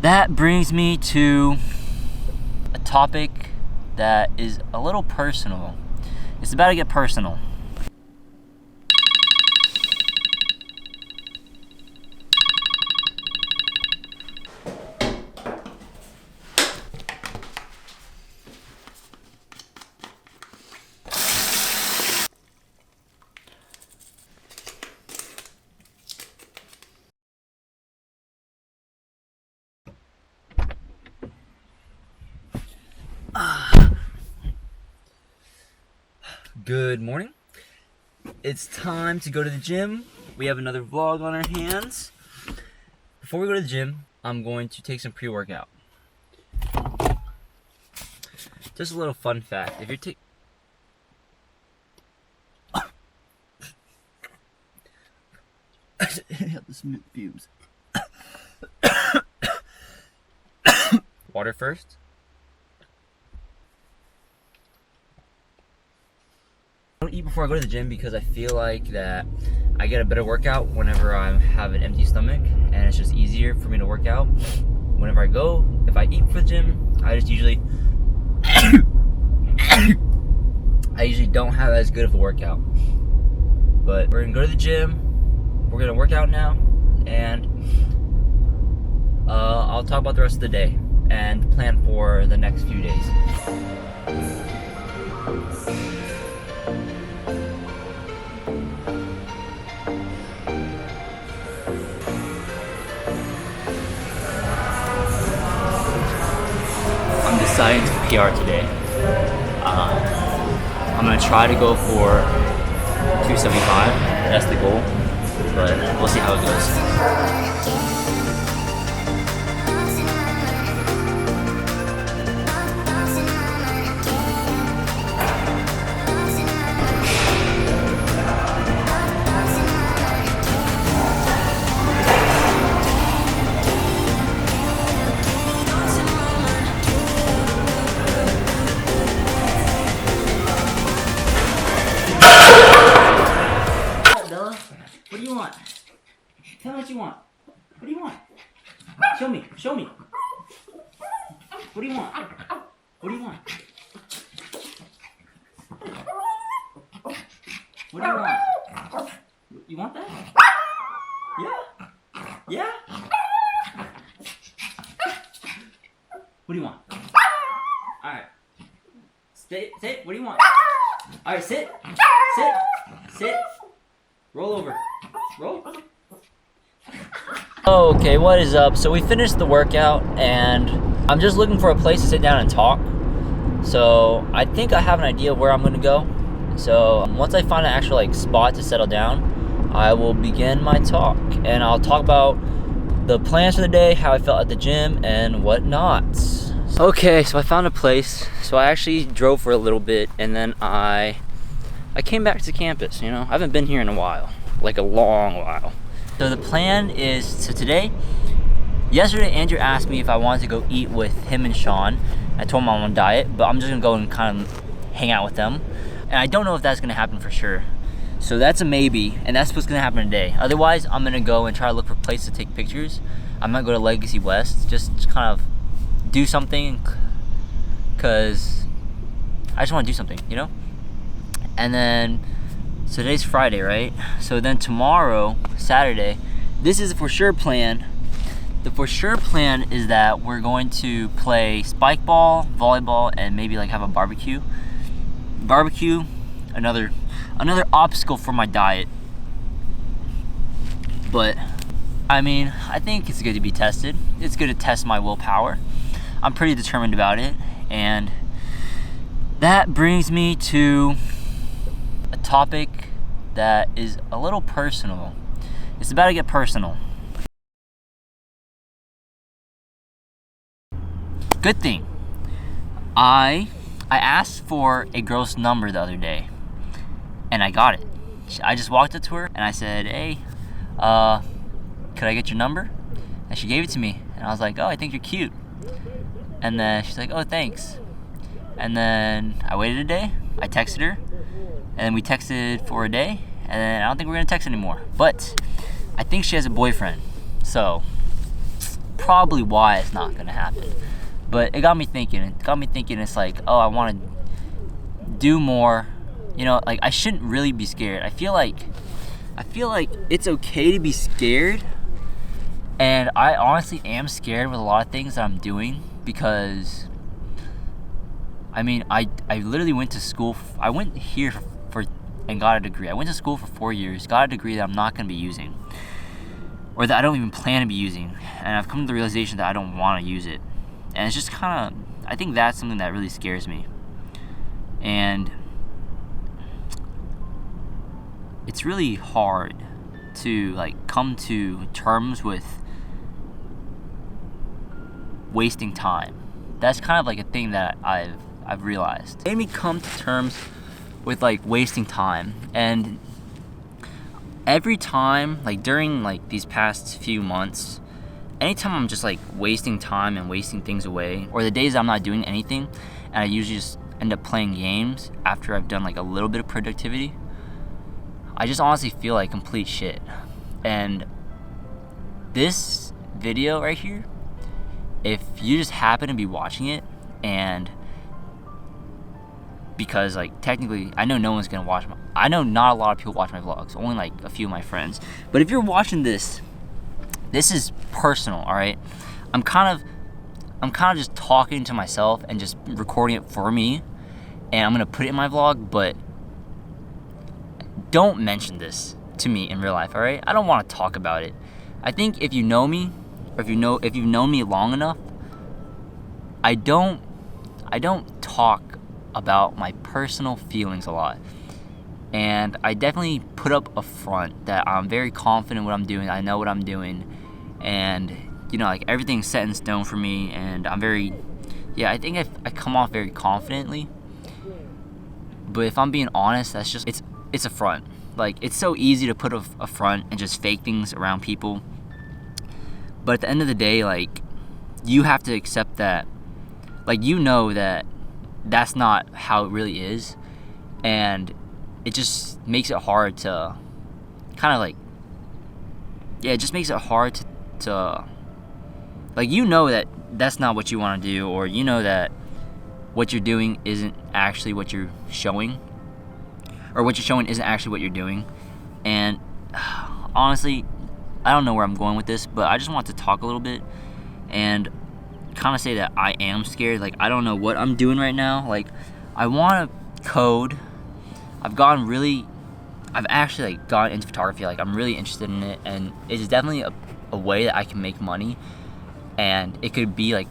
That brings me to a topic that is a little personal. It's about to get personal. Good morning. It's time to go to the gym. We have another vlog on our hands. Before we go to the gym, I'm going to take some pre-workout. Just a little fun fact. If you're the smooth fumes. Water first. I don't eat before I go to the gym because I feel like that I get a better workout whenever I have an empty stomach, and it's just easier for me to work out whenever I go. If I eat for the gym, I just usually don't have as good of a workout. But we're gonna go to the gym, we're gonna work out now, and I'll talk about the rest of the day and plan for the next few days. I'm deciding to PR today. I'm gonna try to go for 275. That's the goal, but we'll see how it goes. What do you want? Tell me what you want. What do you want? Show me. Show me. What do you want? What do you want? What do you want? You want that? Yeah? Yeah? What do you want? Alright. Sit. What do you want? Alright, sit. Sit. Sit. Roll over. Roll. Okay, what is up? So we finished the workout and I'm just looking for a place to sit down and talk. So I think I have an idea where I'm gonna go. So once I find an actual spot to settle down, I will begin my talk and I'll talk about the plans for the day, how I felt at the gym and whatnot. Okay, so I found a place. So I actually drove for a little bit and then I came back to campus, I haven't been here in a while, like a long while. So the plan is, yesterday Andrew asked me if I wanted to go eat with him and Sean. I told him I'm on a diet, but I'm just gonna go and kind of hang out with them. And I don't know if that's gonna happen for sure. So that's a maybe, and that's what's gonna happen today. Otherwise, I'm gonna go and try to look for a place to take pictures. I might go to Legacy West, just kind of do something, cause I just wanna do something, And then, so today's Friday, right? So then tomorrow, Saturday, this is a for sure plan. The for sure plan is that we're going to play spike ball, volleyball, and maybe have a barbecue. Barbecue, another obstacle for my diet. But, I think it's good to be tested. It's good to test my willpower. I'm pretty determined about it. And that brings me to a topic that is a little personal. It's about to get personal. Good thing. I asked for a girl's number the other day, and I got it. I just walked up to her and I said, "Hey, could I get your number?" And she gave it to me, and I was like, "Oh, I think you're cute." And then she's like, "Oh, thanks." And then I waited a day. I texted her. And then we texted for a day, and then I don't think we're gonna text anymore. But I think she has a boyfriend. So probably why it's not gonna happen. But it got me thinking. It's like, oh, I want to do more. Like I shouldn't really be scared. I feel like it's okay to be scared. And I honestly am scared with a lot of things that I'm doing because, I literally went to school. I went here and got a degree. I went to school for 4 years, got a degree that I'm not going to be using, or that I don't even plan to be using. And I've come to the realization that I don't want to use it. And it's just kind of, I think that's something that really scares me. And it's really hard to like come to terms with wasting time. That's kind of like a thing that I've realized. It made me come to terms with like wasting time. And every time, like during like these past few months, anytime I'm just like wasting time and wasting things away, or the days I'm not doing anything and I usually just end up playing games after I've done like a little bit of productivity, I just honestly feel like complete shit. And this video right here, if you just happen to be watching it, and because like technically I know no one's gonna watch I know not a lot of people watch my vlogs, only like a few of my friends, but if you're watching this is personal, all right? I'm kind of just talking to myself and just recording it for me, and I'm gonna put it in my vlog, but don't mention this to me in real life, all right? I don't want to talk about it. I think if you know me, or if you've known me long enough, I don't talk about my personal feelings a lot. And I definitely put up a front that I'm very confident in what I'm doing. I know what I'm doing, and like everything's set in stone for me. And I'm very, I think I come off very confidently. But if I'm being honest, that's just it's a front. Like it's so easy to put a front and just fake things around people. But at the end of the day, like you have to accept that, like that that's not how it really is, and it just makes it hard to kind of like, it just makes it hard to like, that that's not what you want to do, or that what you're doing isn't actually what you're showing, or what you're showing isn't actually what you're doing. And honestly, I don't know where I'm going with this, but I just want to talk a little bit and kind of say that I am scared. Like I don't know what I'm doing right now. Like I want to code. I've actually like gotten into photography. Like I'm really interested in it, and it's definitely a way that I can make money, and it could be a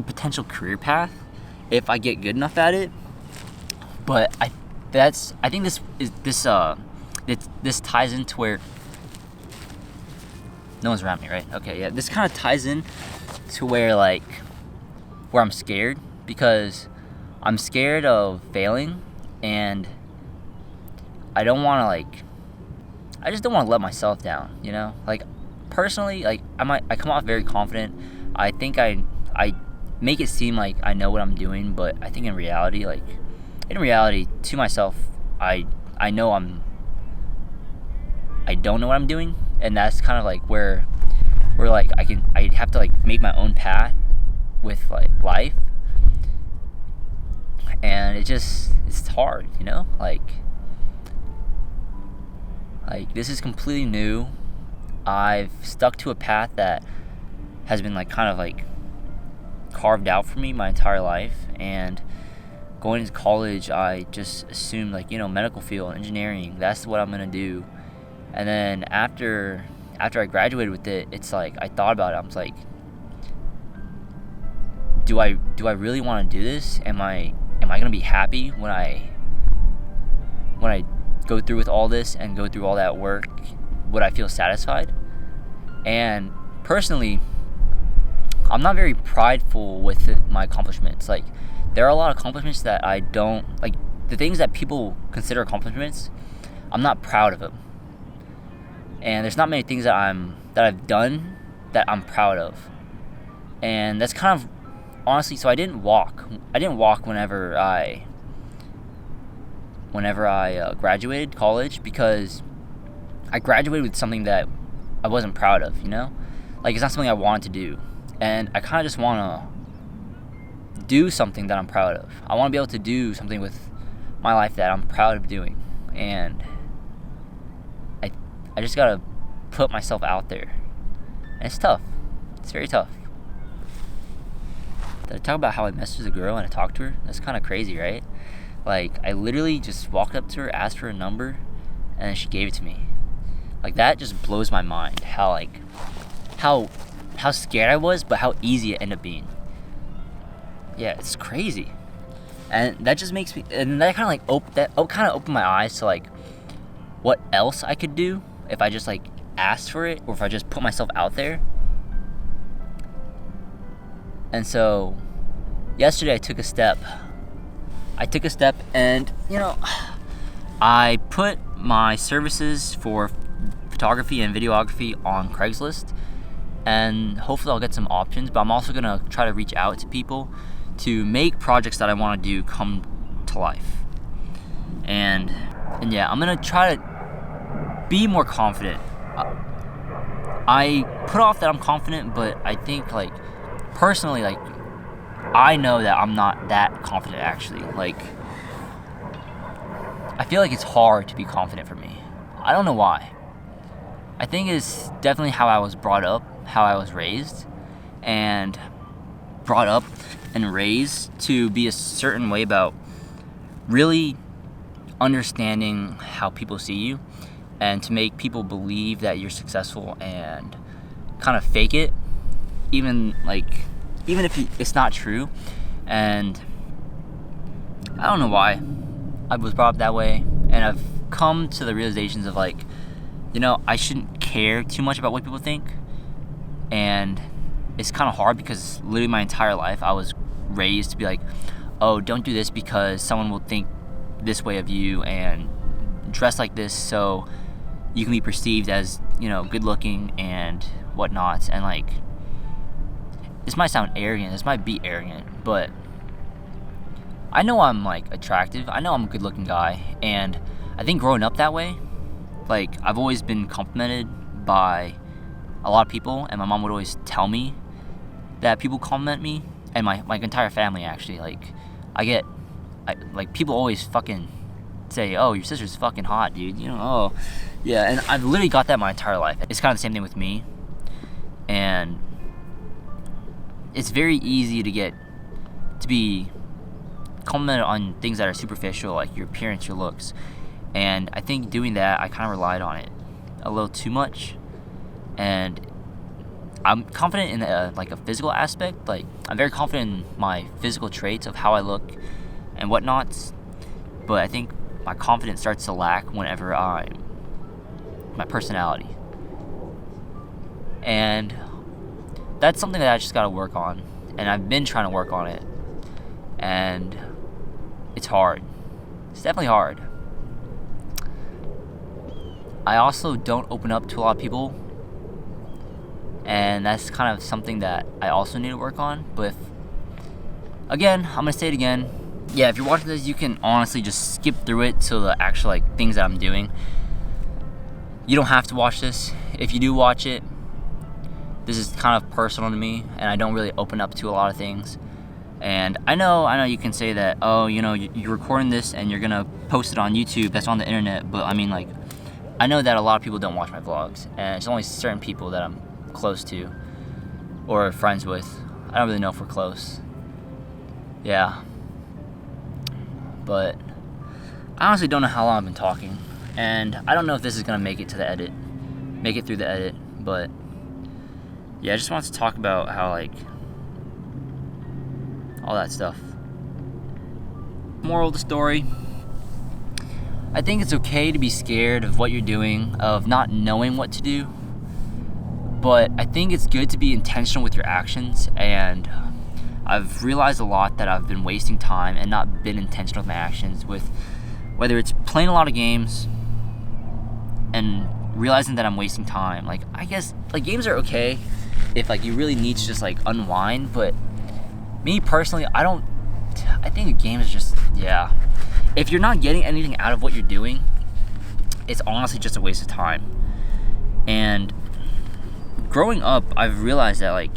potential career path if I get good enough at it. But I think this ties into where no one's around me, right? Okay, yeah. This kind of ties in to where I'm scared, because I'm scared of failing, and I just don't want to let myself down, Like personally, like I come off very confident. I think I make it seem like I know what I'm doing, but I think in reality to myself, I know I don't know what I'm doing. And that's kind of like where like I have to like make my own path with like life, and it's hard, like this is completely new. I've stuck to a path that has been like kind of like carved out for me my entire life, and going into college I just assumed like medical field, engineering, that's what I'm gonna do. And then after I graduated with it, it's like I thought about it. I was like, do I really want to do this? Am I gonna be happy when I go through with all this and go through all that work? Would I feel satisfied? And personally, I'm not very prideful with my accomplishments. Like there are a lot of accomplishments that I don't like. The things that people consider accomplishments, I'm not proud of them. And there's not many things that I've done that I'm proud of. And that's kind of honestly, so I didn't walk whenever I graduated college, because I graduated with something that I wasn't proud of, Like it's not something I wanted to do. And I kind of just want to do something that I'm proud of. I want to be able to do something with my life that I'm proud of doing. And I just got to put myself out there. And it's tough. It's very tough. Did I talk about how I messaged a girl and I talked to her? That's kind of crazy, right? Like, I literally just walked up to her, asked for a number, and then she gave it to me. Like, that just blows my mind. How scared I was, but how easy it ended up being. Yeah, it's crazy. And that just makes me, and that kind of opened my eyes to like what else I could do if I just like asked for it, or if I just put myself out there. And so yesterday I took a step, and I put my services for photography and videography on Craigslist, and hopefully I'll get some options. But I'm also gonna try to reach out to people to make projects that I want to do come to life. And yeah, I'm gonna try to be more confident. I put off that I'm confident, but I think like personally, like I know that I'm not that confident actually. Like I feel like it's hard to be confident for me. I don't know why. I think it's definitely how I was brought up, how I was raised, and brought up and raised to be a certain way about really understanding how people see you, and to make people believe that you're successful and kind of fake it, even if it's not true. And I don't know why I was brought up that way, and I've come to the realizations of like, I shouldn't care too much about what people think. And it's kind of hard because literally my entire life I was raised to be like, oh, don't do this because someone will think this way of you, and dress like this so you can be perceived as, good looking and whatnot. And like, this might sound arrogant, this might be arrogant, but I know I'm like attractive, I know I'm a good looking guy, and I think growing up that way, like I've always been complimented by a lot of people, and my mom would always tell me that people compliment me, and my entire family actually. Like people always fucking say, oh, your sister's fucking hot, dude. Oh yeah. And I've literally got that my entire life. It's kind of the same thing with me, and it's very easy to be complimented on things that are superficial, like your appearance, your looks. And I think doing that, I kind of relied on it a little too much. And I'm confident in a physical aspect. Like, I'm very confident in my physical traits of how I look and whatnot. But I think my confidence starts to lack whenever my personality. And that's something that I just got to work on. And I've been trying to work on it. And it's hard. It's definitely hard. I also don't open up to a lot of people, and that's kind of something that I also need to work on. But again, I'm gonna say it again. Yeah, if you're watching this, you can honestly just skip through it to the actual things that I'm doing. You don't have to watch this. If you do watch it, this is kind of personal to me, and I don't really open up to a lot of things. And I know you can say that, oh, you're recording this and you're gonna post it on YouTube, that's on the internet. But I mean, I know that a lot of people don't watch my vlogs, and it's only certain people that I'm close to or friends with. I don't really know if we're close. Yeah. But I honestly don't know how long I've been talking, and I don't know if this is gonna make it through the edit. But yeah, I just wanted to talk about how all that stuff. Moral of the story: I think it's okay to be scared of what you're doing, of not knowing what to do. But I think it's good to be intentional with your actions, and I've realized a lot that I've been wasting time and not been intentional with my actions, with whether it's playing a lot of games and realizing that I'm wasting time. I guess games are okay if you really need to just unwind, but me personally, I think a game is just, yeah. If you're not getting anything out of what you're doing, it's honestly just a waste of time. And growing up, I've realized that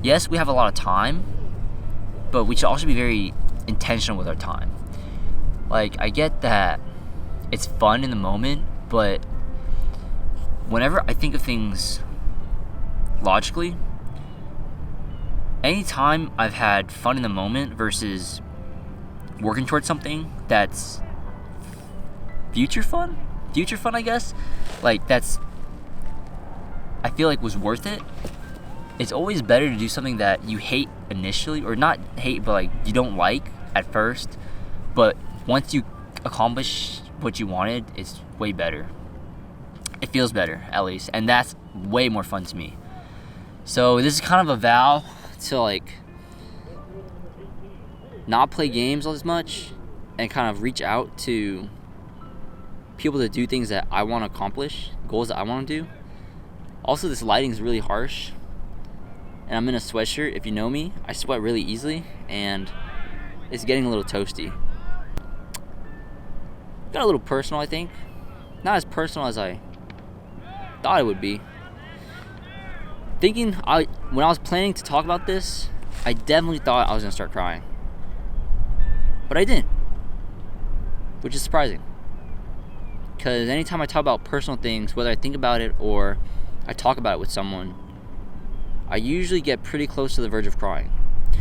yes, we have a lot of time, but we should also be very intentional with our time. Like, I get that it's fun in the moment, but whenever I think of things logically, anytime I've had fun in the moment versus working towards something that's future fun, I guess, like that's, I feel like was worth it. It's always better to do something that you hate initially, or not hate, but like you don't like at first, but once you accomplish what you wanted, it's way better. It feels better, at least, and that's way more fun to me. So this is kind of a vow to like not play games as much and kind of reach out to people to do things that I want to accomplish, goals that I want to do. Also, this lighting is really harsh, and I'm in a sweatshirt. If you know me, I sweat really easily, and it's getting a little toasty. Got a little personal, I think. Not as personal as I thought it would be. When I was planning to talk about this, I definitely thought I was gonna start crying, but I didn't, which is surprising. Because anytime I talk about personal things, whether I think about it or I talk about it with someone, I usually get pretty close to the verge of crying,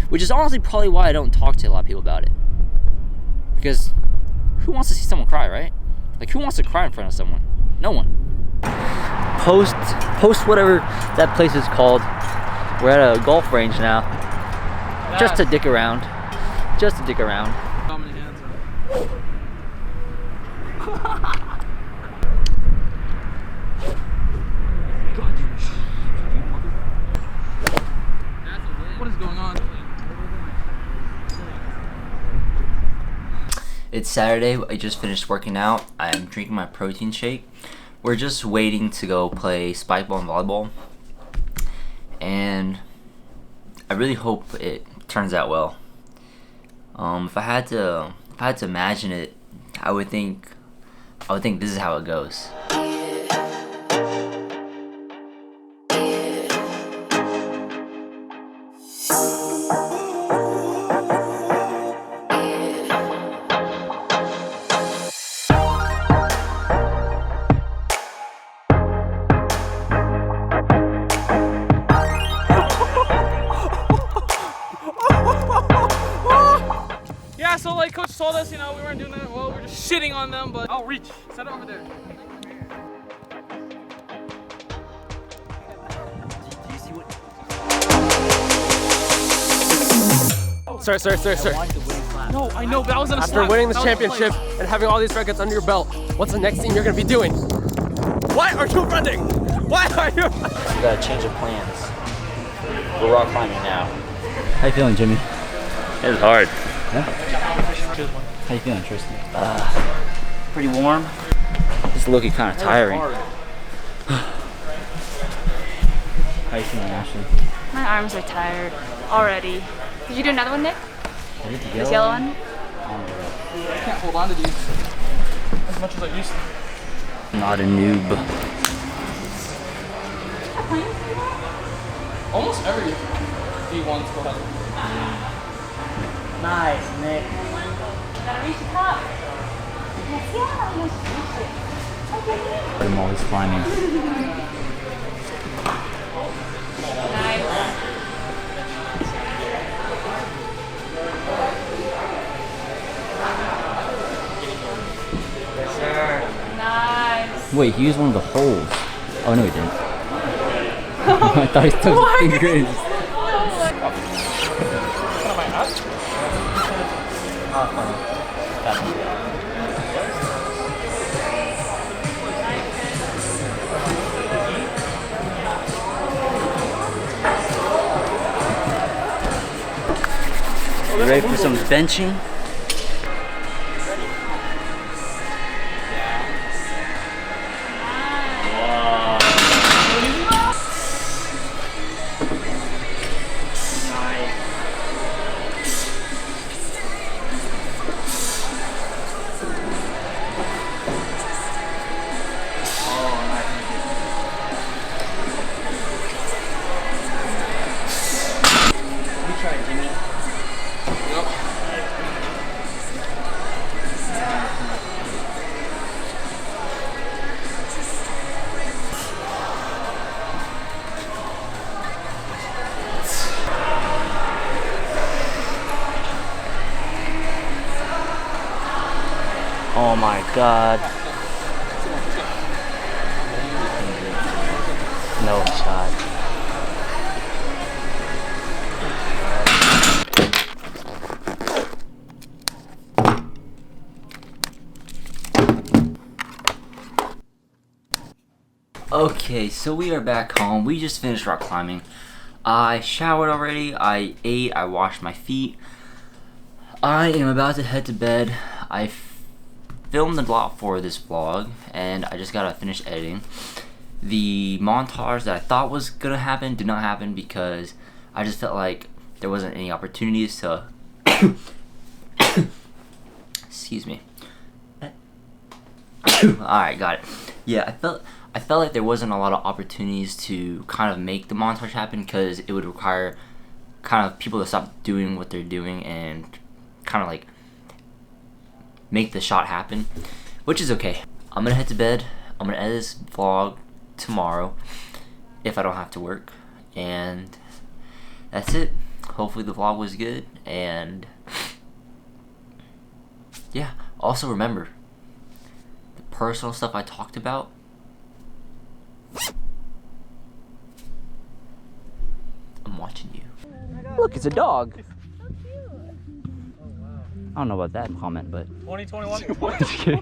which is honestly probably why I don't talk to a lot of people about it. Because who wants to see someone cry, right? Like, who wants to cry in front of someone? No one. Post whatever that place is called. We're at a golf range now. Just to dick around. How many hands What is going on? It's Saturday. I just finished working out. I'm drinking my protein shake. We're just waiting to go play spike ball and volleyball, and I really hope it turns out well. If I had to imagine it, I would think this is how it goes. Yeah, so like coach told us, we weren't doing that well. We're just shitting on them, but I'll reach. Set it over there. Sir. No, I know, but I was in a After slap. winning this That was championship close. and having all these records under your belt, what's the next thing you're gonna be doing? Why are you running? Why are you? We gotta change of plans. We're rock climbing now. How you feeling, Jimmy? It was hard. Yeah? How you feeling, Tristan? Pretty warm. Just looking kind of tiring. How you feeling, Ashley? My arms are tired already. Did you do another one, Nick? This yellow one? I can't hold on to these as much as I used to. Not a noob. Almost every D1 still has it. Nice, Nick. Gotta reach the top. I'm always climbing. Nice. Nice. Wait, he used one of the holes. Oh no, he didn't. I thought he took his fingers. You ready for some benching? try, Jimmy. Nope. Oh my god. No shot. Okay, so we are back home. We just finished rock climbing. I showered already, I ate, I washed my feet. I am about to head to bed. I filmed a lot for this vlog, and I just gotta finish editing. The montage that I thought was gonna happen did not happen because I just felt like there wasn't any opportunities to excuse me. Alright, got it. Yeah, I felt like there wasn't a lot of opportunities to kind of make the montage happen because it would require kind of people to stop doing what they're doing and kind of like make the shot happen, which is okay. I'm gonna head to bed. I'm gonna edit this vlog tomorrow if I don't have to work, and that's it. Hopefully the vlog was good, and yeah, also remember the personal stuff I talked about. I'm watching you. Look, it's a dog. I don't know about that comment, but 2021.